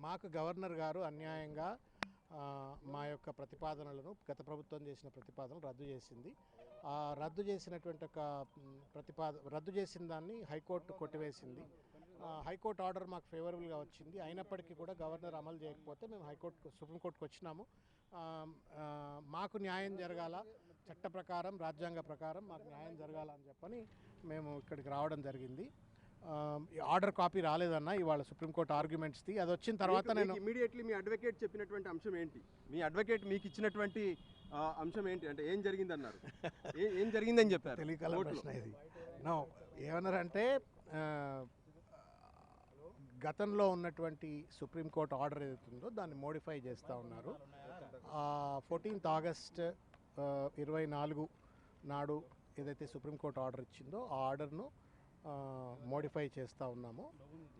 మాకు గవర్నర్ గారు అన్యాయంగా మా యొక్క ప్రతిపాదనలను గత ప్రభుత్వం చేసిన ప్రతిపాదనలు రద్దు చేసింది. రద్దు చేసినటువంటి ఒక రద్దు చేసిన దాన్ని హైకోర్టు కొట్టివేసింది. హైకోర్టు ఆర్డర్ మాకు ఫేవరబుల్గా వచ్చింది. అయినప్పటికీ కూడా గవర్నర్ అమలు చేయకపోతే మేము సుప్రీంకోర్టుకు వచ్చినాము. మాకు న్యాయం జరగాల, చట్ట ప్రకారం రాజ్యాంగ ప్రకారం మాకు న్యాయం జరగాలని చెప్పని మేము ఇక్కడికి రావడం జరిగింది. ఆర్డర్ కాపీ రాలేదన్న ఇవాళ సుప్రీంకోర్టు ఆర్గ్యుమెంట్స్ది. అది వచ్చిన తర్వాత నేను ఇమీడియట్లీ మీ అడ్వకేట్ చెప్పినటువంటి అంశం ఏంటి? మీ అడ్వకేట్ మీకు ఇచ్చినటువంటి అంశం ఏంటి? అంటే ఏం జరిగిందన్నారు? ఏం జరిగిందని చెప్పారు? తెలియకల ప్రశ్న ఇది. నో, ఏమన్నారంటే గతంలో ఉన్నటువంటి సుప్రీంకోర్టు ఆర్డర్ ఏదైతుందో దాన్ని మోడిఫై చేస్తూ ఉన్నారు. 14th August 24 నాడు ఏదైతే సుప్రీంకోర్టు ఆర్డర్ ఇచ్చిందో ఆ ఆర్డర్ను మోడిఫై చేస్తూ ఉన్నాము.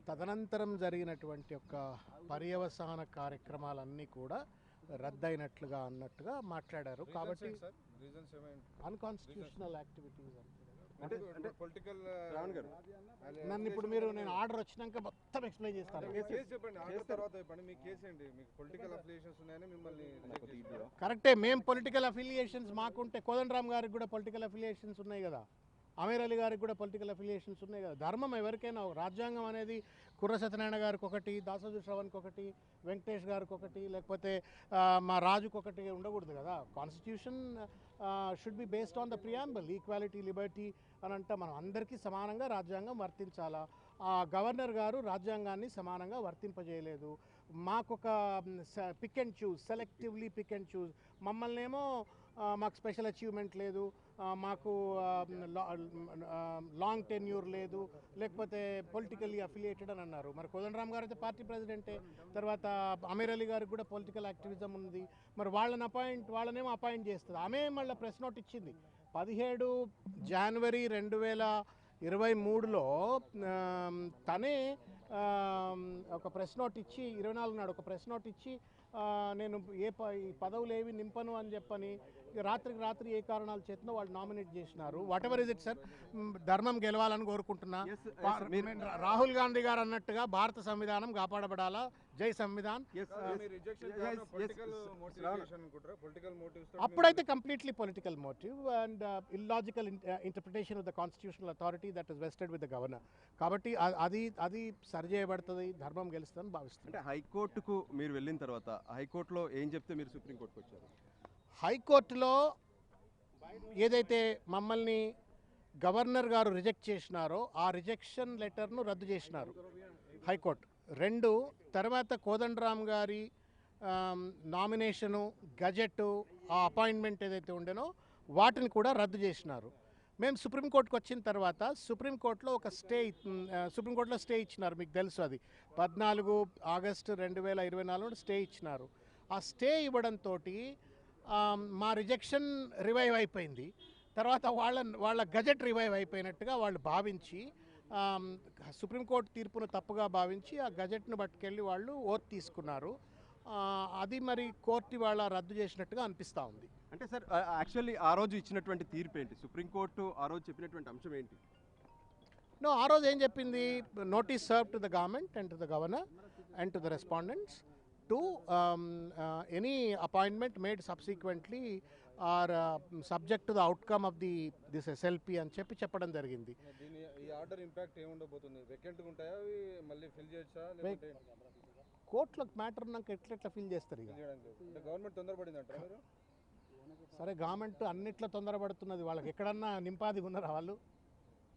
తదనంతరం జరిగినటువంటి యొక్క పర్యవసాన కార్యక్రమాలన్నీ కూడా రద్దయినట్లుగా అన్నట్టుగా మాట్లాడారు. కాబట్టి అన్కాన్స్టిట్యూషనల్ యాక్టివిటీస్ నన్ను ఇప్పుడు నేను ఆర్డర్ వచ్చినాక మొత్తం ఎక్స్ప్లెయిన్ చేస్తాను. కరెక్టే, మేము పొలిటికల్ అఫిలియేషన్స్ మాకుంటే కోదండరామ్ గారికి కూడా పొలిటికల్ అఫిలియేషన్స్ ఉన్నాయి కదా, అమీర్ అలీ గారికి కూడా పొలిటికల్ అఫిలియేషన్స్ ఉన్నాయి కదా. ధర్మం ఎవరికైనా, రాజ్యాంగం అనేది కుర్ర సత్యనారాయణ గారికి ఒకటి, దాసోజు శ్రవణ్కి ఒకటి, వెంకటేష్ గారికి ఒకటి, లేకపోతే మా రాజుకి ఒకటి ఉండకూడదు కదా. Constitution should be based on the preamble, equality, Liberty అని అంటే మనం అందరికీ సమానంగా రాజ్యాంగం వర్తించాలా. గవర్నర్ గారు రాజ్యాంగాన్ని సమానంగా వర్తింపజేయలేదు. మాకొక pick and choose, selectively pick and choose, మమ్మల్ని ఏమో మాకు స్పెషల్ అచీవ్మెంట్ లేదు, మాకు లాంగ్ టెన్యూర్ లేదు, లేకపోతే పొలిటికల్లీ అఫిలియేటెడ్ అని అన్నారు. మరి కోదండరామ్ గారు అయితే పార్టీ ప్రెసిడెంటే, తర్వాత అమీర్ అలీ గారికి కూడా పొలిటికల్ యాక్టివిజం ఉంది. మరి వాళ్ళనేమో అపాయింట్ చేస్తుంది. ఆమె మళ్ళీ ప్రెస్ నోట్ ఇచ్చింది 17 జనవరి 2023లో. తనే ఒక ప్రెస్ నోట్ ఇచ్చి 24 నాడు ఒక ప్రెస్ నోట్ ఇచ్చి నేను పదవులు ఏవి నింపను అని చెప్పని రాత్రికి రాత్రి ఏ కారణాలు చేతనో వాళ్ళు నామినేట్ చేసినారు. What ever is it sir, ధర్మం గెలవాలని కోరుకుంటున్నా. రాహుల్ గాంధీ గారు అన్నట్టుగా భారత సంవిధానం కాపాడబడాలా, జై సంవిధాన్. అప్పుడైతే completely political motive and illogical interpretation of the constitutional authority that is vested with the governor. కాబట్టి అది సరిచేయబడుతుంది, ధర్మం గెలుస్తుందని భావిస్తుంది. అంటే హైకోర్టుకు మీరు వెళ్ళిన తర్వాత హైకోర్టులో ఏం చెప్తే మీరు సుప్రీంకోర్టుకు వచ్చారు? హైకోర్టులో ఏదైతే మమ్మల్ని గవర్నర్ గారు రిజెక్ట్ చేసినారో ఆ రిజెక్షన్ లెటర్ను రద్దు చేసినారు హైకోర్టు. 2 తర్వాత కోదండరామ్ గారి నామినేషను, గజెట్, ఆ అపాయింట్మెంట్ ఏదైతే ఉండేనో వాటిని కూడా రద్దు చేసినారు. మేము సుప్రీంకోర్టుకు వచ్చిన తర్వాత సుప్రీంకోర్టులో స్టే ఇచ్చినారు. మీకు తెలుసు, అది 14 ఆగస్టు 2024 స్టే ఇచ్చినారు. ఆ స్టే ఇవ్వడంతో మా రిజెక్షన్ రివైవ్ అయిపోయింది. తర్వాత వాళ్ళ గజెట్ రివైవ్ అయిపోయినట్టుగా వాళ్ళు భావించి సుప్రీంకోర్టు తీర్పును తప్పుగా భావించి ఆ గజెట్ను పట్టుకెళ్ళి వాళ్ళు ఓత్ తీసుకున్నారు. అది మరి కోర్టు వాళ్ళ రద్దు చేసినట్టుగా అనిపిస్తూ ఉంది. అంటే సార్, యాక్చువల్లీ ఆ రోజు ఇచ్చినటువంటి తీర్పు ఏంటి? సుప్రీంకోర్టు ఆ రోజు చెప్పినటువంటి అంశం ఏంటి? ఆ రోజు ఏం చెప్పింది? Notice serve to the government and to the governor and to the respondents to any appointment made subsequently are subject to the outcome of this SLP అని చెప్పడం జరిగింది. ఈ ఆర్డర్ ఇంపాక్ట్ ఏముండబోతుంది? వేకెంట్గా ఉంటాయా, మళ్ళీ ఫిల్ చేయొచ్చా, లేకపోతే కోర్టులో మ్యాటర్ ఉన్నాక ఎట్లా ఫిల్ చేస్తారు? ఇక గవర్నమెంట్ తొందరపడింది అంటారా మీరు? సరే, గవర్నమెంట్ అన్నిట్లో తొందరపడుతున్నది. వాళ్ళకి ఎక్కడన్నా నింపాది ఉన్నారా? వాళ్ళు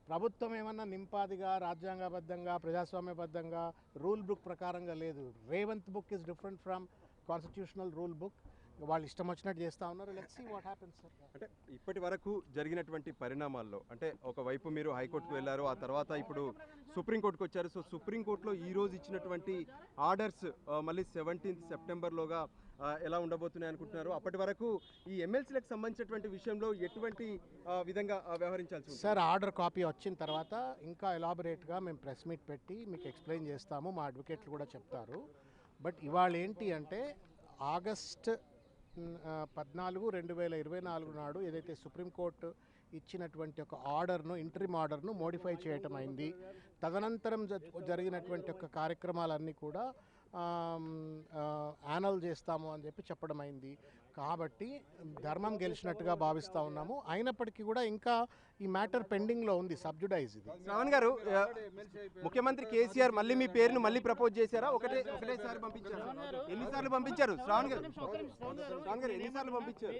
ప్రభుత్వం ఏమన్నా నింపాదిగా, రాజ్యాంగబద్ధంగా, ప్రజాస్వామ్యబద్ధంగా, రూల్ బుక్ ప్రకారంగా లేదు. Revanth book is different from constitutional rule book. వాళ్ళు ఇష్టం వచ్చినట్టు చేస్తూ ఉన్నారు. Let's see what happens sir. అంటే ఇప్పటి వరకు జరిగినటువంటి పరిణామాల్లో, అంటే ఒకవైపు మీరు హైకోర్టుకు వెళ్ళారు, ఆ తర్వాత ఇప్పుడు సుప్రీంకోర్టుకు వచ్చారు. సో సుప్రీంకోర్టులో ఈరోజు ఇచ్చినటువంటి ఆర్డర్స్ మళ్ళీ 17th సెప్టెంబర్లోగా ఎలా ఉండబోతున్నాయి అనుకుంటున్నారు? అప్పటి వరకు ఈ ఎమ్మెల్సీలకు సంబంధించినటువంటి విషయంలో ఎటువంటి విధంగా వ్యవహరించాల్సి సార్? ఆర్డర్ కాపీ వచ్చిన తర్వాత ఇంకా ఎలాబొరేట్గా మేము ప్రెస్ మీట్ పెట్టి మీకు ఎక్స్ప్లెయిన్ చేస్తాము, మా అడ్వకేట్లు కూడా చెప్తారు. బట్ ఇవాళ ఏంటి అంటే ఆగస్ట్ 14, 2024 నాడు ఏదైతే సుప్రీంకోర్టు ఇచ్చినటువంటి ఒక ఆర్డర్ను, ఇంటరిమ్ ఆర్డర్ను మోడిఫై చేయటం అయింది. తదనంతరం జరిగినటువంటి ఒక కార్యక్రమాలన్నీ కూడా యానల్ చేస్తాము అని చెప్పి చెప్పడం అయింది. కాబట్టి ధర్మం గెలిచినట్టుగా భావిస్తూ ఉన్నాము. అయినప్పటికీ కూడా ఇంకా ఈ మ్యాటర్ పెండింగ్లో ఉంది, సబ్జుడైజ్ ఇది. శ్రావణ్ గారు, ముఖ్యమంత్రి కేసీఆర్ మళ్ళీ మీ పేరును మళ్ళీ ప్రపోజ్ చేశారా? ఒకటేసారి పంపించారు. ఎన్నిసార్లు పంపించారు శ్రావణ్ గారు? శ్రావణ్ గారు ఎన్నిసార్లు పంపించారు?